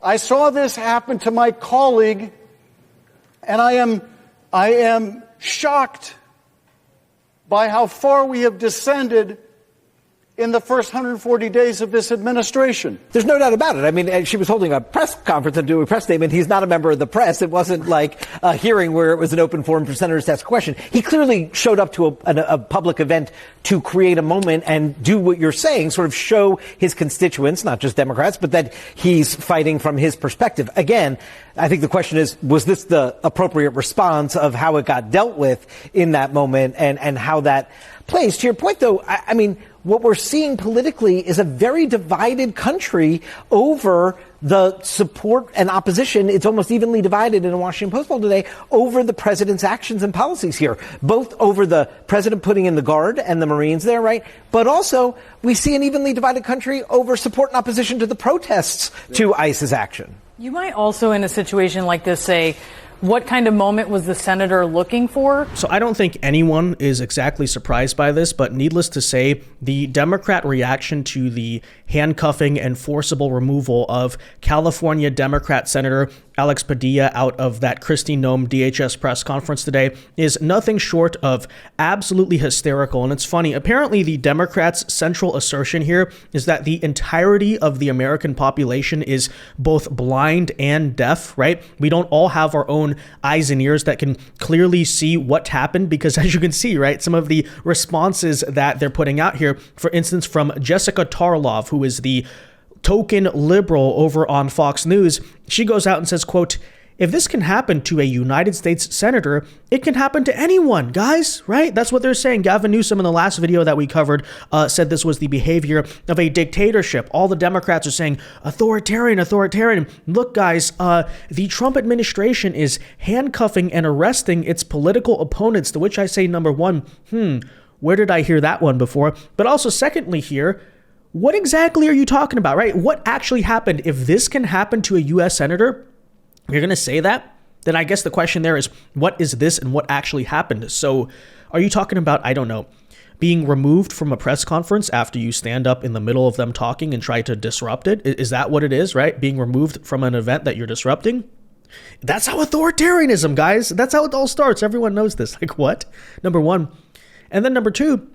I saw this happen to my colleague, and I am shocked by how far we have descended in the first 140 days of this administration. There's no doubt about it. I mean, she was holding a press conference and doing a press statement. He's not a member of the press. It wasn't like a hearing where it was an open forum for senators to ask a question. He clearly showed up to a public event to create a moment and do what you're saying, sort of show his constituents, not just Democrats, but that he's fighting from his perspective. Again, I think the question is, was this the appropriate response of how it got dealt with in that moment and how that plays? To your point, though, I mean, what we're seeing politically is a very divided country over the support and opposition. It's almost evenly divided in a Washington Post poll today over the president's actions and policies here, both over the president putting in the Guard and the Marines there, right? But also we see an evenly divided country over support and opposition to the protests to ICE's action. You might also, in a situation like this, say, what kind of moment was the senator looking for? So I don't think anyone is exactly surprised by this, but needless to say, the Democrat reaction to the handcuffing and forcible removal of California Democrat Senator Alex Padilla out of that Kristi Noem DHS press conference today is nothing short of absolutely hysterical. And it's funny, apparently the Democrats' central assertion here is that the entirety of the American population is both blind and deaf, right? We don't all have our own eyes and ears that can clearly see what happened, because as you can see, right, some of the responses that they're putting out here, for instance, from Jessica Tarlov, who is the token liberal over on Fox News, she goes out and says, quote, "If this can happen to a United States senator, it can happen to anyone, guys," right? That's what they're saying. Gavin Newsom in the last video that we covered said this was the behavior of a dictatorship. All the Democrats are saying authoritarian, authoritarian. Look, guys, the Trump administration is handcuffing and arresting its political opponents, to which I say, number one, where did I hear that one before? But also secondly here, what exactly are you talking about, right? What actually happened? If this can happen to a U.S. senator, you're going to say that? Then I guess the question there is, what is this and what actually happened? So are you talking about, I don't know, being removed from a press conference after you stand up in the middle of them talking and try to disrupt it? Is that what it is, right? Being removed from an event that you're disrupting? That's how authoritarianism, guys. That's how it all starts. Everyone knows this. Like, what? Number one. And then number two,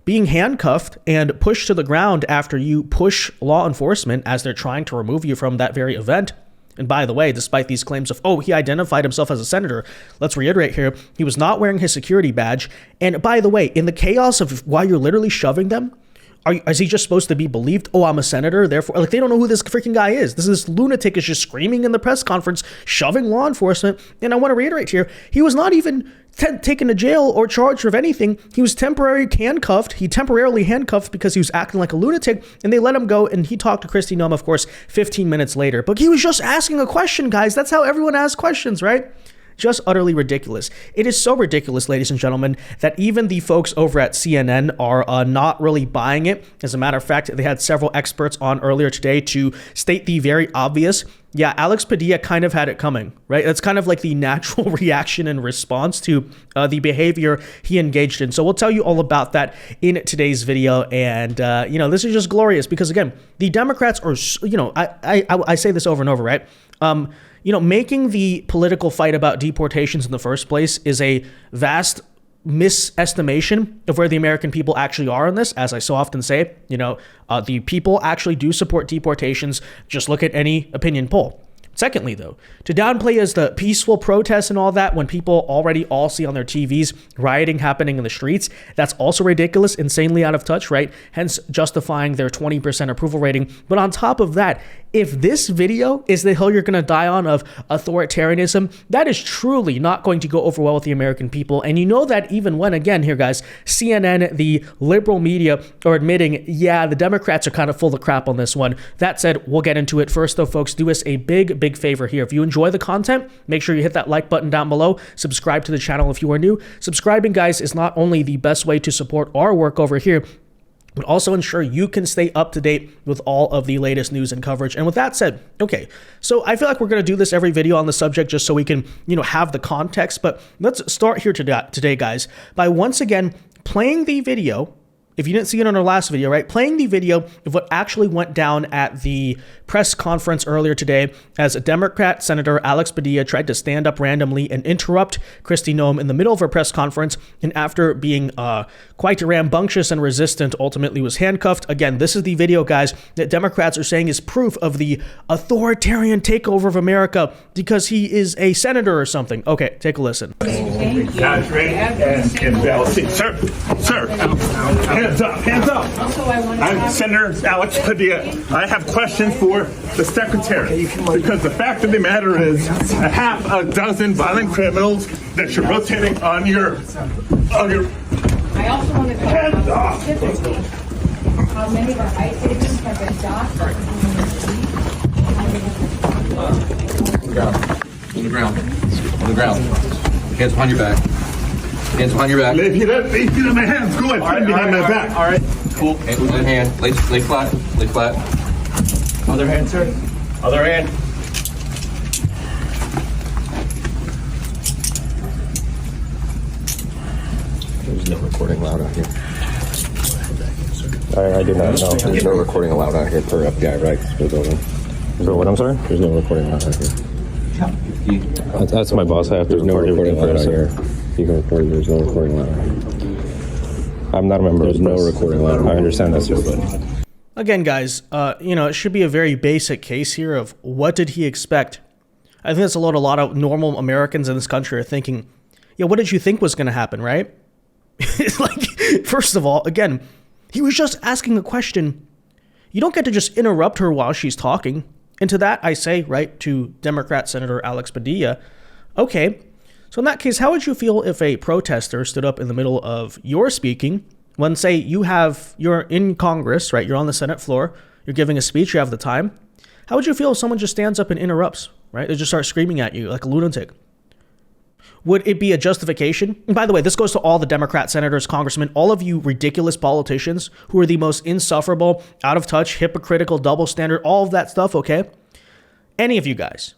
being handcuffed and pushed to the ground after you push law enforcement as they're trying to remove you from that very event. And by the way, despite these claims of, he identified himself as a senator, let's reiterate here, he was not wearing his security badge. And by the way, in the chaos of why you're literally shoving them, is he just supposed to be believed? Oh, I'm a senator, therefore, like, they don't know who this freaking guy is. This lunatic is just screaming in the press conference, shoving law enforcement. And I want to reiterate here, he was not even taken to jail or charged of anything. He was temporarily handcuffed. He temporarily handcuffed because he was acting like a lunatic, and they let him go. And he talked to Kristi Noem, of course, 15 minutes later. But he was just asking a question, guys. That's how everyone asks questions, right? Just utterly ridiculous. It is so ridiculous, ladies and gentlemen, that even the folks over at CNN are not really buying it. As a matter of fact, they had several experts on earlier today to state the very obvious. Yeah, Alex Padilla kind of had it coming, right? That's kind of like the natural reaction and response to the behavior he engaged in. So we'll tell you all about that in today's video. And, this is just glorious because, again, the Democrats are, I say this over and over, right? Making the political fight about deportations in the first place is a vast misestimation of where the American people actually are in this. As I so often say, the people actually do support deportations. Just look at any opinion poll. Secondly, though, to downplay as the peaceful protests and all that when people already all see on their TVs rioting happening in the streets, that's also ridiculous, insanely out of touch, right? Hence justifying their 20% approval rating. But on top of that, if this video is the hill you're going to die on of authoritarianism, that is truly not going to go over well with the American people. And you know that even when, again, here, guys, CNN, the liberal media are admitting, yeah, the Democrats are kind of full of crap on this one. That said, we'll get into it. First, though, folks, do us a big favor here. If you enjoy the content, make sure you hit that like button down below. Subscribe to the channel if you are new. Subscribing, guys, is not only the best way to support our work over here, but also ensure you can stay up to date with all of the latest news and coverage. And with that said, okay, so I feel like we're going to do this every video on the subject just so we can, have the context. But let's start here today, guys, by once again playing the video if you didn't see it on our last video, right, playing the video of what actually went down at the press conference earlier today as a Democrat Senator Alex Padilla tried to stand up randomly and interrupt Kristi Noem in the middle of her press conference, and after being quite rambunctious and resistant, ultimately was handcuffed. Again, this is the video, guys, that Democrats are saying is proof of the authoritarian takeover of America because he is a senator or something. Okay, take a listen. Guys, ready? And sir, hands up. I'm Senator Alex Padilla. I have questions for the secretary because the fact of the matter is a half a dozen violent criminals that you're rotating on your. I also want to Hands up. how many of our ICE agents have been docked. On the ground. Hands behind your back. Hands behind your back. If you don't my hands, go ahead. Put them behind my back. All right. Cool. One hand. Lay flat. Lay flat. Other hand, sir. Other hand. There's no recording allowed out here. I did not know. There's no recording allowed out here per FBI rights for the building. So what, I'm sorry? There's no recording allowed out here. That's my boss. I have to There's no recording allowed out here. You can record. There's no recording allowed out here. I'm not a member There's of the no press. recording allowed. I understand that, sir. Again, guys, it should be a very basic case here of what did he expect? I think that's a lot of normal Americans in this country are thinking, yeah, what did you think was going to happen, right? It's like, first of all, again, he was just asking a question. You don't get to just interrupt her while she's talking. And to that, I say, right, to Democrat Senator Alex Padilla, okay, so in that case, how would you feel if a protester stood up in the middle of your speaking when, say, you're in Congress, right, you're on the Senate floor, you're giving a speech, you have the time. How would you feel if someone just stands up and interrupts, right? They just start screaming at you like a lunatic. Would it be a justification? And by the way, this goes to all the Democrat senators, congressmen, all of you ridiculous politicians who are the most insufferable, out of touch, hypocritical, double standard, all of that stuff, okay? Any of you guys.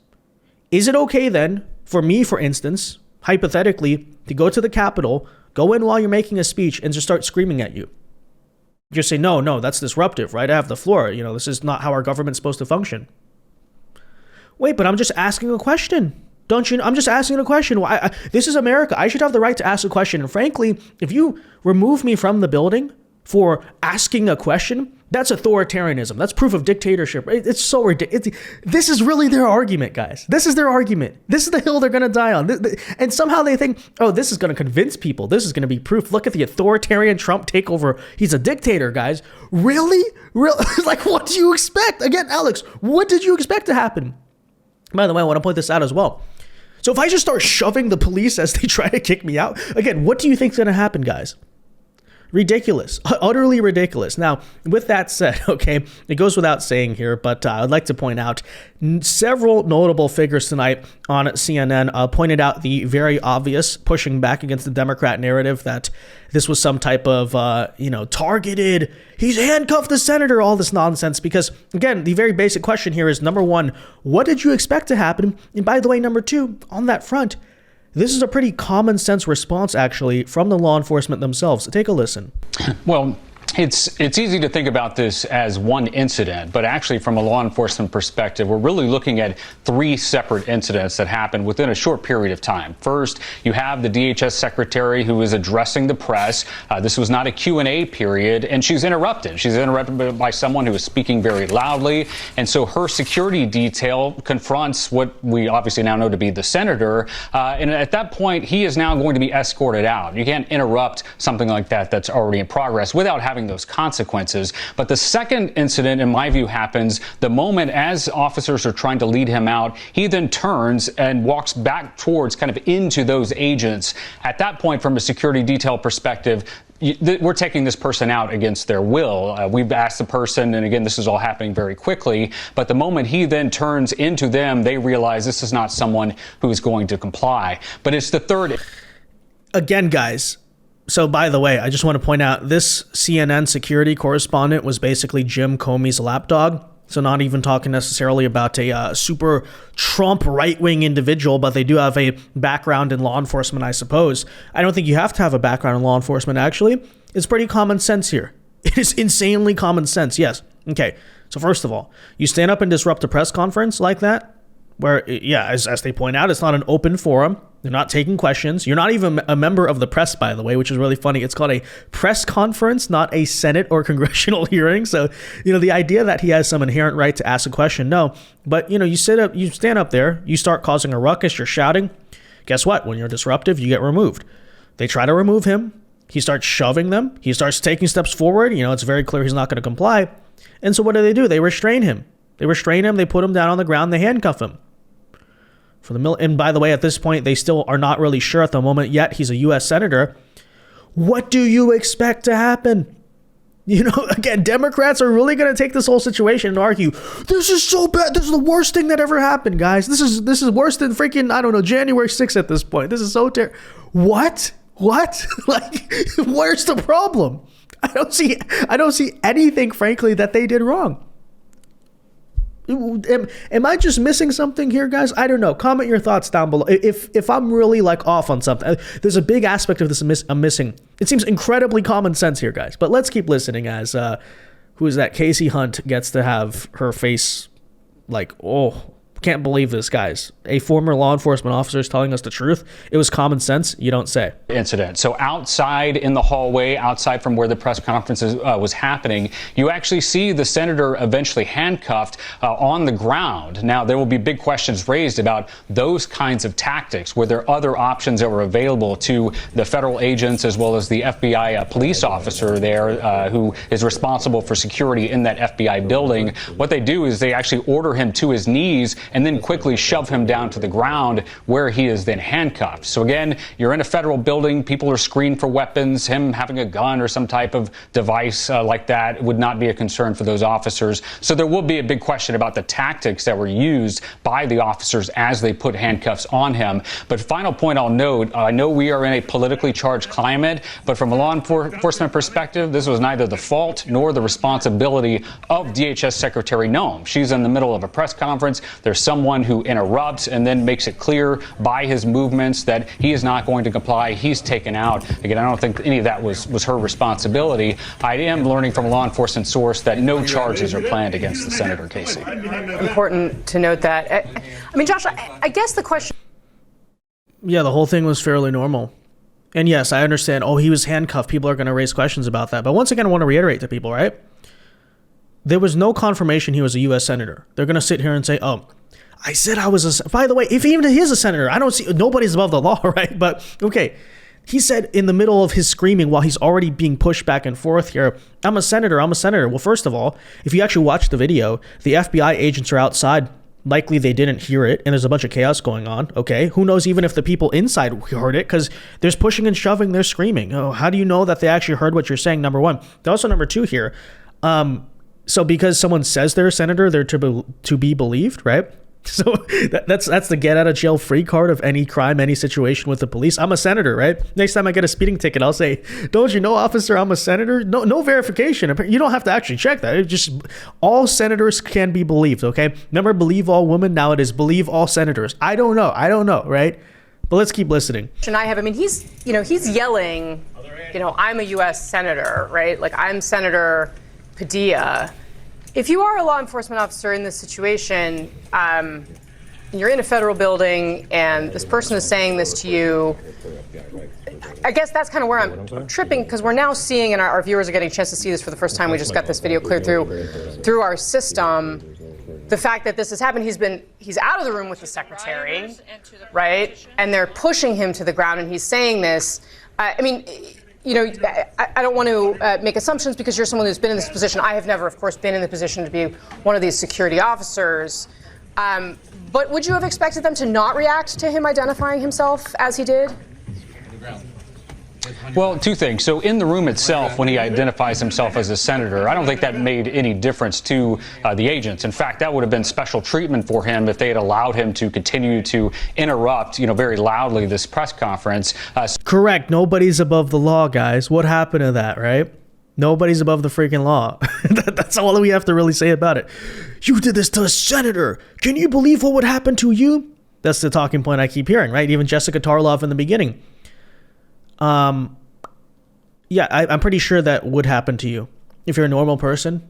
Is it okay then for me, for instance, hypothetically, to go to the Capitol, go in while you're making a speech and just start screaming at you? Just say, no, that's disruptive, right? I have the floor. This is not how our government's supposed to function. Wait, but I'm just asking a question. Don't you know? I'm just asking a question. This is America. I should have the right to ask a question. And frankly, if you remove me from the building for asking a question, that's authoritarianism. That's proof of dictatorship. It's so ridiculous. This is really their argument, guys. This is their argument. This is the hill they're going to die on. And somehow they think, oh, this is going to convince people. This is going to be proof. Look at the authoritarian Trump takeover. He's a dictator, guys. Really? Like, what do you expect? Again, Alex, what did you expect to happen? By the way, I want to point this out as well. So if I just start shoving the police as they try to kick me out, again, what do you think is going to happen, guys? Ridiculous, utterly ridiculous. Now, with that said, okay, it goes without saying here, but I'd like to point out several notable figures tonight on CNN pointed out the very obvious pushing back against the Democrat narrative that this was some type of, targeted, he's handcuffed the senator, all this nonsense. Because, again, the very basic question here is, number one, what did you expect to happen? And by the way, number two, on that front, this is a pretty common sense response, actually, from the law enforcement themselves. Take a listen. Well, it's easy to think about this as one incident, but actually from a law enforcement perspective, we're really looking at three separate incidents that happened within a short period of time. First, you have the DHS secretary who is addressing the press. This was not a Q&A period, and she's interrupted. She's interrupted by someone who is speaking very loudly, and so her security detail confronts what we obviously now know to be the senator, and at that point, he is now going to be escorted out. You can't interrupt something like that that's already in progress without having those consequences. But the second incident, in my view, happens the moment as officers are trying to lead him out, he then turns and walks back towards kind of into those agents. At that point, from a security detail perspective, we're taking this person out against their will. We've asked the person, and again, this is all happening very quickly, but the moment he then turns into them, they realize this is not someone who is going to comply. But it's the third. Again, guys, so by the way, I just want to point out this CNN security correspondent was basically Jim Comey's lapdog. So not even talking necessarily about a super Trump right-wing individual, but they do have a background in law enforcement, I suppose. I don't think you have to have a background in law enforcement, actually. It's pretty common sense here. It is insanely common sense. Yes. Okay. So first of all, you stand up and disrupt a press conference like that, where, yeah, as they point out, it's not an open forum. They're not taking questions. You're not even a member of the press, by the way, which is really funny. It's called a press conference, not a Senate or congressional hearing. So, the idea that he has some inherent right to ask a question, no. But, you stand up there, you start causing a ruckus, you're shouting. Guess what? When you're disruptive, you get removed. They try to remove him. He starts shoving them. He starts taking steps forward. It's very clear he's not going to comply. And so what do? They restrain him. They put him down on the ground, they handcuff him. And by the way, at this point, they still are not really sure at the moment yet. He's a U.S. senator. What do you expect to happen? Again, Democrats are really going to take this whole situation and argue, this is so bad. This is the worst thing that ever happened, guys. This is worse than freaking, January 6th at this point. This is so terrible. What? Like, where's the problem? I don't see anything, frankly, that they did wrong. Am I just missing something here, guys? I don't know. Comment your thoughts down below. If I'm really off on something, there's a big aspect of this I'm missing. It seems incredibly common sense here, guys. But let's keep listening as who is that? Casey Hunt gets to have her face can't believe this, guys. A former law enforcement officer is telling us the truth. It was common sense. You don't say. Incident. So outside in the hallway, outside from where the press conference was happening, you actually see the senator eventually handcuffed on the ground. Now, there will be big questions raised about those kinds of tactics. Were there other options that were available to the federal agents as well as the FBI police officer there who is responsible for security in that FBI building? What they do is they actually order him to his knees and then quickly shove him down to the ground where he is then handcuffed. So again, you're in a federal building, people are screened for weapons. Him having a gun or some type of device like that would not be a concern for those officers. So there will be a big question about the tactics that were used by the officers as they put handcuffs on him. But final point I'll note, I know we are in a politically charged climate, but from a law enforcement perspective, this was neither the fault nor the responsibility of DHS Secretary Noem. She's in the middle of a press conference. There's someone who interrupts and then makes it clear by his movements that he is not going to comply. He's taken out. Again, I don't think any of that was her responsibility. I am learning from a law enforcement source that no charges are planned against the senator, Casey. Important to note that. I mean, Josh, I guess the question... Yeah, the whole thing was fairly normal. And yes, I understand, he was handcuffed. People are going to raise questions about that. But once again, I want to reiterate to people, right? There was no confirmation he was a U.S. senator. They're going to sit here and say, I said I was by the way, if even he is a senator, I don't see, nobody's above the law, right? But okay, he said in the middle of his screaming while he's already being pushed back and forth here, I'm a senator. Well, first of all, if you actually watch the video, the FBI agents are outside. Likely they didn't hear it, and there's a bunch of chaos going on. Okay, who knows even if the people inside heard it, because there's pushing and shoving, they're screaming. How do you know that they actually heard what you're saying, number one? Also, number two here, so because someone says they're a senator, they're to be believed, right? So that's the get out of jail free card of any crime, any situation with the police. I'm a senator, right? Next time I get a speeding ticket, I'll say, don't you know, officer, I'm a senator? No verification. You don't have to actually check that. It just, all senators can be believed, okay? Remember, believe all women. Now it is believe all senators. I don't know, right? But let's keep listening. He's yelling, I'm a U.S. senator, right? Like, I'm Senator Padilla. If you are a law enforcement officer in this situation, you're in a federal building and this person is saying this to you, I guess that's kind of where I'm tripping, because we're now seeing, and our viewers are getting a chance to see this for the first time. We just got this video cleared through our system. The fact that this has happened, he's out of the room with the secretary, right? And they're pushing him to the ground and he's saying this. I don't want to make assumptions because you're someone who's been in this position. I have never, of course, been in the position to be one of these security officers. But would you have expected them to not react to him identifying himself as he did? Well, two things. So in the room itself, when he identifies himself as a senator, I don't think that made any difference to the agents. In fact, that would have been special treatment for him if they had allowed him to continue to interrupt, very loudly this press conference. Correct. Nobody's above the law, guys. What happened to that, right? Nobody's above the freaking law. That's all we have to really say about it. You did this to a senator. Can you believe what would happen to you? That's the talking point I keep hearing, right? Even Jessica Tarlov in the beginning. I'm pretty sure that would happen to you. if you're a normal person,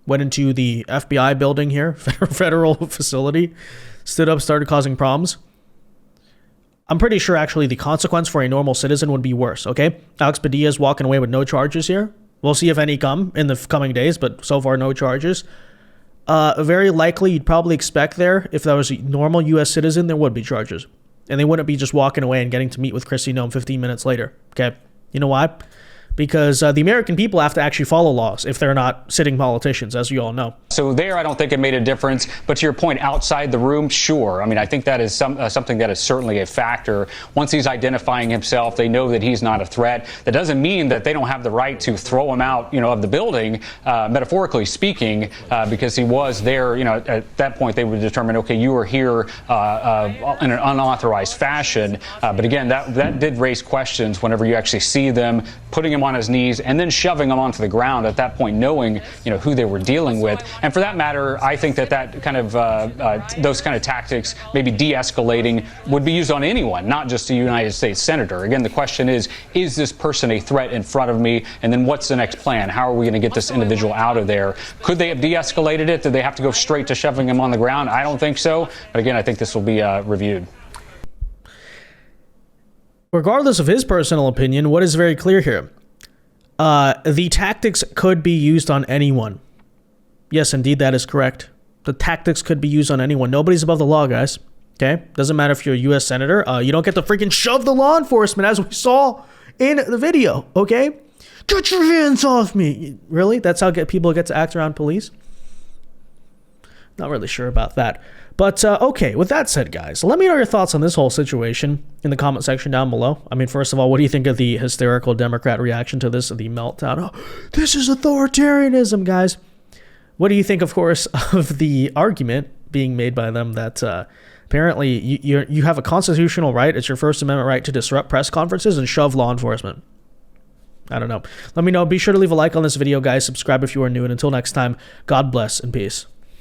went into the FBI building here, federal facility, stood up, started causing problems, I'm pretty sure actually the consequence for a normal citizen would be worse, okay? Alex Padilla is walking away with no charges here. We'll see if any come in the coming days, but so far no charges. Very likely you'd probably expect there, if that was a normal U.S. citizen, there would be charges. And they wouldn't be just walking away and getting to meet with Kristi Noem 15 minutes later, okay? You know why? Because the American people have to actually follow laws if they're not sitting politicians, as you all know. So there, I don't think it made a difference. But to your point, outside the room, sure. I mean, I think that is something that is certainly a factor. Once he's identifying himself, they know that he's not a threat. That doesn't mean that they don't have the right to throw him out, of the building, metaphorically speaking, because he was there. At that point, they would determine, okay, you were here in an unauthorized fashion. But again, that did raise questions whenever you actually see them putting him on his knees and then shoving him onto the ground at that point, knowing who they were dealing with. And for that matter, I think that kind of those kind of tactics, maybe de-escalating, would be used on anyone, not just a United States senator. Again, the question is this person a threat in front of me? And then what's the next plan? How are we going to get this individual out of there? Could they have de-escalated it? Did they have to go straight to shoving him on the ground? I don't think so. But again, I think this will be reviewed. Regardless of his personal opinion, what is very clear here? The tactics could be used on anyone. Yes, indeed, that is correct. The tactics could be used on anyone. Nobody's above the law, guys. Okay? Doesn't matter if you're a U.S. senator. You don't get to freaking shove the law enforcement, as we saw in the video. Okay? Get your hands off me. Really? That's how people get to act around police? Not really sure about that. But, okay, with that said, guys, let me know your thoughts on this whole situation in the comment section down below. I mean, first of all, what do you think of the hysterical Democrat reaction to this, the meltdown? Oh, this is authoritarianism, guys. What do you think, of course, of the argument being made by them that apparently you have a constitutional right, it's your First Amendment right to disrupt press conferences and shove law enforcement? I don't know. Let me know. Be sure to leave a like on this video, guys. Subscribe if you are new. And until next time, God bless and peace.